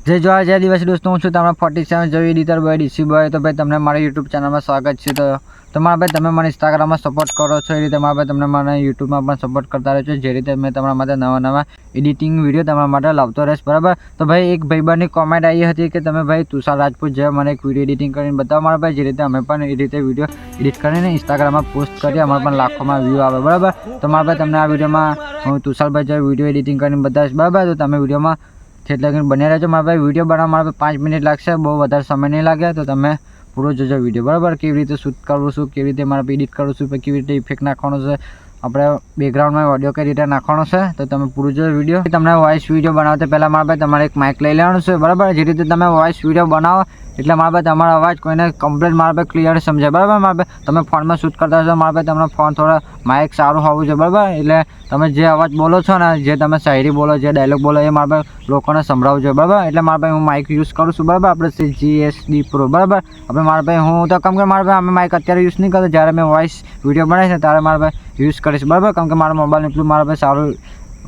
જય જોહાર જય દિવસ દોસ્તો, હું છું તમારા 47 જવી એડિટર બોય ડીસી બોય। તો ભાઈ તમને મારી યુટ્યુબ ચેનલમાં સ્વાગત છે। તો તમારા ભાઈ તમે મને ઇન્સ્ટાગ્રામમાં સપોર્ટ કરો છો, એ રીતે મારા ભાઈ તમને મને યુટ્યુબમાં પણ સપોર્ટ કરતા રહો છો, જે રીતે મેં તમારા માટે નવા એડિટિંગ વિડીયો તમારા માટે લાવતો રહીશ, બરાબર। તો ભાઈ એક ભાઈબંધની કોમેન્ટ આવી હતી કે તમે ભાઈ તુષાર રાજપૂત જેવા મને એક વિડીયો એડિટિંગ કરીને બતાવો મારા ભાઈ, જે રીતે અમે પણ એ રીતે વિડીયો એડિટ કરીને ઇન્સ્ટાગ્રામમાં પોસ્ટ કરીએ, અમારે પણ લાખોમાં વ્યૂ આવે, બરાબર। તો મારા ભાઈ તમને આ વિડીયોમાં હું તુષારભાઈ જેવા વિડીયો એડિટિંગ કરીને બતાવીશ, બરાબર। તો તમે વિડીયોમાં એટલે બને રહેજો મારા ભાઈ। વિડીયો બનાવવા મારા 5 મિનિટ લાગશે, બહુ વધારે સમય નહીં લાગે, તો તમે પૂરો જોજો વિડીયો, બરાબર। કેવી રીતે શૂટ કરવું છું, કેવી રીતે મારા એડિટ કરું છું, કેવી રીતે ઇફેક્ટ નાખવાનો છે, આપણે બેકગ્રાઉન્ડમાં ઓડિયો કઈ રીતે નાખવાનો છે, તો તમે પૂરું જોજો વિડીયો। તમને વોઇસ વિડીયો બનાવતા પહેલાં મારા ભાઈ તમારે એક માઇક લઈ લેવાનું છે, બરાબર। જે રીતે તમે વોઇસ વિડીયો બનાવો એટલે મારા ભાઈ તમારો અવાજ કોઈને કમ્પ્લીટ મારા ભાઈ ક્લિયર સમજાય, બરાબર। મારા ભાઈ તમે ફોનમાં શૂટ કરતા હશો, મારા ભાઈ તમારો ફોન થોડા માઇક સારું હોવું જોઈએ, બરાબર। એટલે તમે જે અવાજ બોલો છો ને, જે તમે શાયરી બોલો, જે ડાયલોગ બોલો, એ મારા ભાઈ લોકોને સંભળાવવું જોઈએ, બરાબર। એટલે મારા ભાઈ હું માઇક યુઝ કરું છું, બરાબર। આપણે GSD Pro, બરાબર। આપણે મારા ભાઈ હું તો કેમ કે મારા ભાઈ અમે માઇક અત્યારે યુઝ નહીં કરતો, જ્યારે મેં વોઇસ વિડીયો બનાવીશ ને ત્યારે મારા ભાઈ યુઝ કરીશ, બરાબર। કેમ કે મારા મોબાઈલ એટલું મારા ભાઈ સારું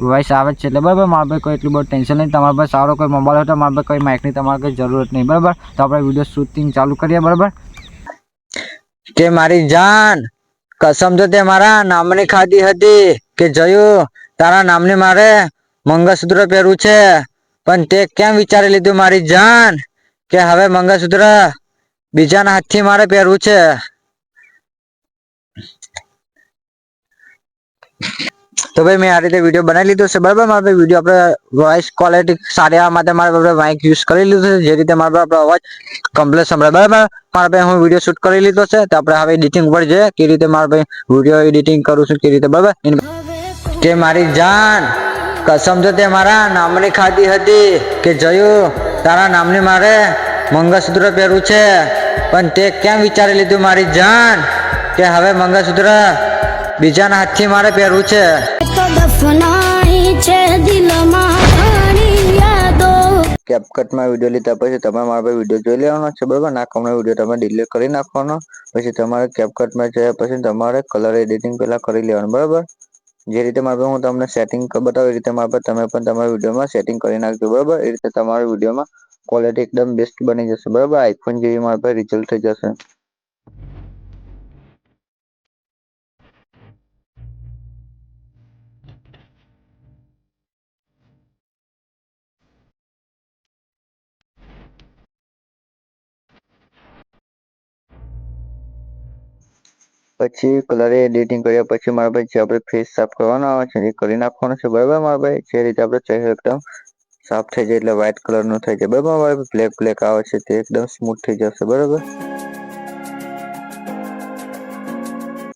વોઇસ આવે છે, એટલે બરાબર મારા ભાઈ કોઈ એટલું બહુ ટેન્શન નહીં, તમારા ભાઈ સારો કોઈ મોબાઈલ હોય તો મારા ભાઈ કોઈ માઇકની તમારે કોઈ જરૂરત નહીં, બરાબર। તો આપણે વિડીયો શૂટિંગ ચાલુ કરીએ, બરાબર। કે મારી જાન કસમ તો તે મારા નામની ખાધી હતી કે જયું તારા નામની મારે મંગળસૂત્ર પહેરવું છે, પણ તે કેમ વિચારી લીધું મારી જાન કે હવે મંગળસૂત્ર બીજાના હાથથી મારે પહેરવું છે। તો ભાઈ મેં આ રીતે વિડીયો બનાવી લીધો છે, બરાબર। મારે વિડીયો આપણે વોઇસ ક્વોલિટી સારી આવવા માટે મારે માઇક યુઝ કરી લીધું છે, જે રીતે મારો આપણો અવાજ કમ્પ્લીટ સંભળાય, બરાબર। મારા ભાઈ હું વિડીયો શૂટ કરી લીધો છે, તો આપણે હવે એડિટિંગ ઉપર જઈએ, કે રીતે મારા ભાઈ વિડીયો એડિટિંગ કરું છું, કે રીતે, બરાબર। કે મારી જાન કસમ તો તે મારા નામની ખાધી હતી કે જયું તારા નામની મારે મંગળસૂત્ર પહેરવું છે, પણ તે કેમ વિચારી લીધું મારી જાન કે હવે મંગળસૂત્ર બીજાના હાથથી મારે પહેરવું છે। કેપકટમાં વિડીયો લીધા પછી તમારે મારા ભાઈ વિડીયો જોઈ લેવાનો છે, બરાબર। નાખવાનો વિડીયો તમે ડિલીટ કરી નાખવાનો, પછી તમારે કેપકટમાં જયા પછી તમારે કલર એડિટિંગ પહેલા કરી લેવાનું, બરાબર। જે રીતે મારા હું તમને સેટિંગ બતાવું, એ રીતે મારા તમે પણ તમારા વિડીયોમાં સેટિંગ કરી નાખજો, બરાબર। એ રીતે તમારા વિડીયોમાં ક્વોલિટી એકદમ બેસ્ટ બની જશે, બરાબર। આઈફોન જેવી મારા ભાઈ રિઝલ્ટ થઈ જશે। પછી કલર એડિટિંગ કર્યા પછી મારા ભાઈ જે આપણે ફેસ સાફ કરવાનો આવે છે એ કરી નાખવાનો છે, બરાબર મારા ભાઈ। જે રીતે આપણે ચહેરો એકદમ સાફ થઈ જાય એટલે વ્હાઈટ કલર નો થઈ જાય, બરાબર મારા ભાઈ। બ્લેક આવે છે તે એકદમ સ્મૂથ થઈ જશે, બરાબર।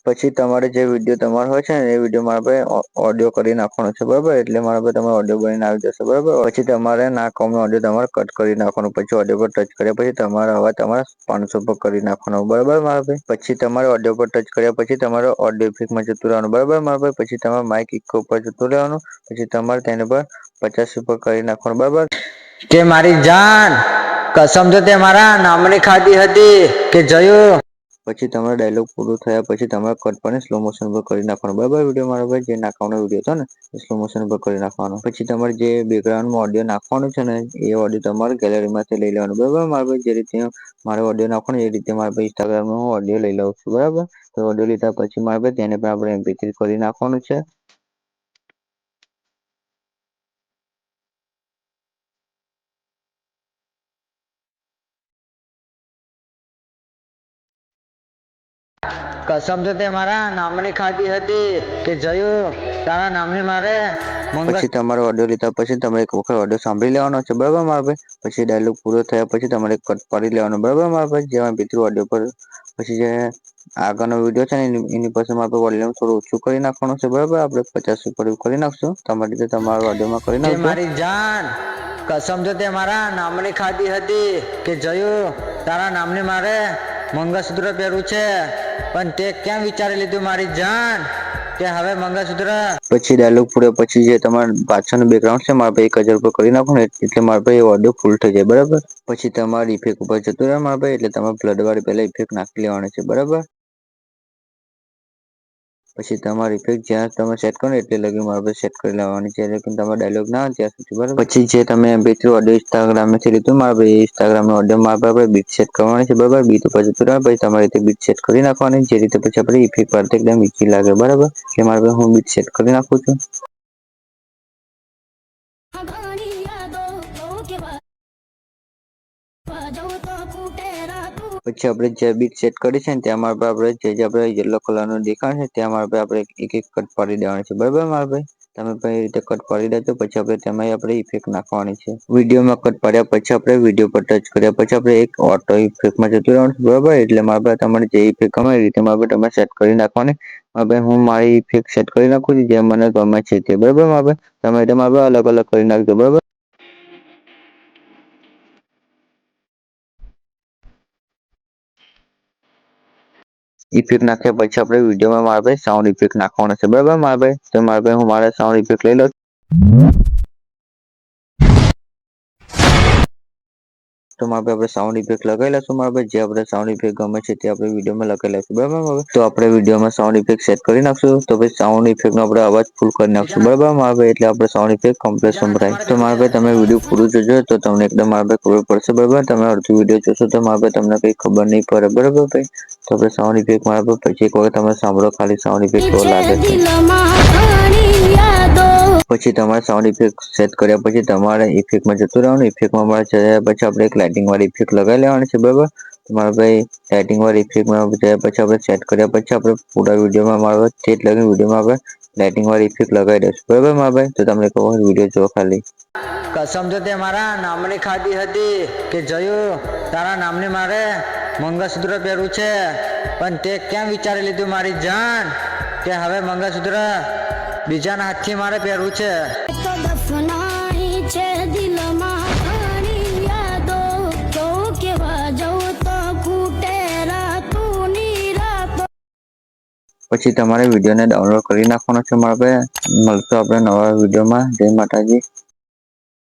પછી તમારે જે વિડીયો તમારો હોય છે ને એ વિડીયો મારા ભાઈ ઓડિયો કરી નાખવાનો છે, બરાબર। એટલે મારા ભાઈ તમારો ઓડિયો બનીને આવી જશે, બરાબર। પછી તમારે ના કોમનો ઓડિયો તમારે કટ કરી નાખવાનો, પછી ઓડિયો પર ટચ કર્યા પછી તમારા અવાજ તમારે 500 પર કરી નાખવાનો, બરાબર મારા ભાઈ। પછી તમારે ઓડિયો પર ટચ કર્યા પછી તમારે ઓડિયો ઇફેક્ટમાં જતું રહેવાનું, બરાબર મારા ભાઈ। પછી તમારે માઇક ઇકો ઉપર જતું રહેવાનું, પછી તમારે તેને પર 50 ઉપર કરી નાખવાનું, બરાબર। કે મારી જાન કસમ તો તે મારા નામની ખાધી હતી કે જયું। પછી તમારો ડાયલોગ પૂરો થયા પછી તમારે કટ પણ સ્લો મોશન પર કરી નાખવાનો, બરાબર વિડીયો મારા ભાઈ। જે નાખવાનો વિડીયો હતો ને સ્લો મોશન પર કરી નાખવાનો। પછી તમારે જે બેકગ્રાઉન્ડમાં ઓડિયો નાખવાનું છે ને એ ઓડિયો તમારે ગેલેરીમાંથી લઈ લેવાનું, બરાબર મારા ભાઈ। જે રીતે મારે ઓડિયો નાખવાનો એ રીતે મારા ભાઈ ઇન્સ્ટાગ્રામમાં હું ઓડિયો લઈ લઉં છું, બરાબર। તો ઓડિયો લીધા પછી મારા ભાઈ તેને પણ આપણે MP3 કરી નાખવાનું છે। કસમ તો તે મારા નામની ખાધી હતી કે જયું તારા નામની મારે પછી તમારો ઓડિયો લીધા પછી તમે એક વખત ઓડિયો સાંભળી લેવાનો છે, બરાબર મારા ભાઈ। પછી ડાયલોગ પૂરો થયા પછી તમારે કટ પાડી લેવાનો, બરાબર મારા ભાઈ। જેમાં MP3 ઓડિયો પર પછી જે આગળનો વિડીયો છે ને એની પછી આપણે વોલ્યુમ થોડું ઓછું કરી નાખવાનું છે, બરાબર। આપણે 50 ઉપર કરી નાખશું, તમારી રીતે તમારા ઓડિયોમાં કરી નાખજો। મારી જાન કસમ તો તે મારા નામની ખાધી હતી કે જયું તારા નામની મારે મંગળસૂત્ર પહેરવું છે, પણ તે કેમ વિચારી લીધું મારી જાન કે હવે મંગળસૂત્ર પછી ડાયલોગ પૂરે પછી જે તમારા પાછળનું બેકગ્રાઉન્ડ છે મારા ભાઈ 1000 ઉપર કરી નાખો ને એટલે મારા ભાઈ ઓડિયો ફૂલ થઈ જાય, બરાબર। પછી તમારી ઇફેક્ટ ઉપર જતું રહે મારા ભાઈ, એટલે તમારે બ્લડ વાળી પહેલા ઇફેક્ટ નાખી લેવાની છે, બરાબર। પછી તમારી ઇફેક્ટ જ્યાં તમે સેટ કરો એટલે લગી મારા પાસે સેટ કરી લેવાની છે એટલે તમારો ડાયલોગ ના આવે ત્યાં સુધી બરાબર. પછી જે તમે MP3 ઓડિયો ઇન્સ્ટાગ્રામથી લીધું મારા ભાઈ ઇન્સ્ટાગ્રામ ઓડિયો મારા પાસે બીટ સેટ કરવાની છે બરાબર. બીટ ઉપર જતું રહેવાનું પછી તમારી રીતે બીટ સેટ કરી નાખવાની જે રીતે પછી આપણે ઇફેક્ટ પડતે એકદમ ઈઝી લાગે બરાબર. એટલે મારા ભાઈ હું બીટ સેટ કરી નાખું છું. પછી આપણે જે બીટ સેટ કરી છે ને ત્યાં મારા આપણે જે આપણે યલો કલરનું દેખાય છે ત્યાં મારા આપણે એક એક કટ પાડી દેવાની છે બરાબર મારા ભાઈ. તમે કઈ રીતે કટ પાડી દેજો પછી આપણે તેમાં આપણે ઇફેક્ટ નાખવાની છે. વિડીયોમાં કટ પાડ્યા પછી આપણે વિડીયો પર ટચ કર્યા પછી આપણે એક ઓટો ઇફેક્ટમાં જતું રહેવાનું બરાબર. એટલે મારા ભાઈ તમારે જે ઇફેક્ટ ગમે એ રીતે મારા તમે સેટ કરી નાખવાની. હવે હું મારી ઇફેક્ટ સેટ કરી નાખું છું જે મને ગમે છે તે બરાબર મારા ભાઈ. તમે તેમાં અલગ અલગ કરી નાખજો બરાબર. ઇફેક્ટ નાખ્યા પછી આપણે વિડીયોમાં મારા ભાઈ સાઉન્ડ ઇફેક્ટ નાખવાનો છે બરાબર મારા ભાઈ. તો મારા ભાઈ હું મારા સાઉન્ડ ઇફેક્ટ લઈ લઉં. તો મારા આપણે સાઉન્ડ ઇફેક્ટ લગાવી લઈશું મારા ભાઈ. જે આપણે સાઉન્ડ ઇફેક્ટ ગમે છે તે આપણે વિડીયોમાં લગાવી લઈશું બરાબર. તો આપણે વિડીયોમાં સાઉન્ડ ઇફેક્ટ સેટ કરી નાખશું. તો પછી સાઉન્ડ ઇફેક્ટનો આપણે અવાજ ફૂલ કરી નાખશું બરાબર મારા ભાઈ. એટલે આપણે સાઉન્ડ ઇફેક્ટ કમ્પ્લીટ સંભળાય. તો મારા ભાઈ તમે વિડીયો પૂરું જોજો તો તમને એકદમ મારા ભાઈ ખબર પડશે બરાબર. તમે અડધું વિડીયો જોશો તો મારા ભાઈ તમને કઈ ખબર નહીં પડે બરાબર ભાઈ. તો આપણે સાઉન્ડ ઇફેક્ટ મારા ભાઈ પછી એક વખત તમે સાંભળો ખાલી સાઉન્ડ ઇફેક્ટ કેવો લાગે છે. પછી તમારે સાઉન્ડ ઇફેક્ટ સેટ કર્યા પછી તમારે ઇફેક્ટમાં જતું રહેવાનું. ઇફેક્ટમાં જયા પછી આપણે એક લાઇટિંગ વાળી ઇફેક્ટ લગાવી લેવાની છે બરાબર. મારા ભાઈ લાઇટિંગ વાળી ઇફેક્ટમાં જયા પછી આપણે સેટ કર્યા પછી આપણે પૂરા વિડીયોમાં મારા સ્ટેટ લગી વિડીયોમાં આપણે લાઇટિંગ વાળી ઇફેક્ટ લગાવી દઈશું બરાબર મારા ભાઈ. તો તમને કહો વિડીયો જો ખાલી. કસમ તો તે મારા નામની ખાધી હતી કે જયું તારા નામની મારે મંગળસૂત્ર પહેરવું છે પણ તે કેમ વિચારી લીધું મારી જાન કે હવે મંગળસૂત્ર બીજાના હાથથી મારે પહેરવું છે. પછી તમારે વિડીયોને ડાઉનલોડ કરી નાખવાનો છે મારા ભાઈ. મળશું આપણે નવા વિડીયોમાં. જય માતાજી.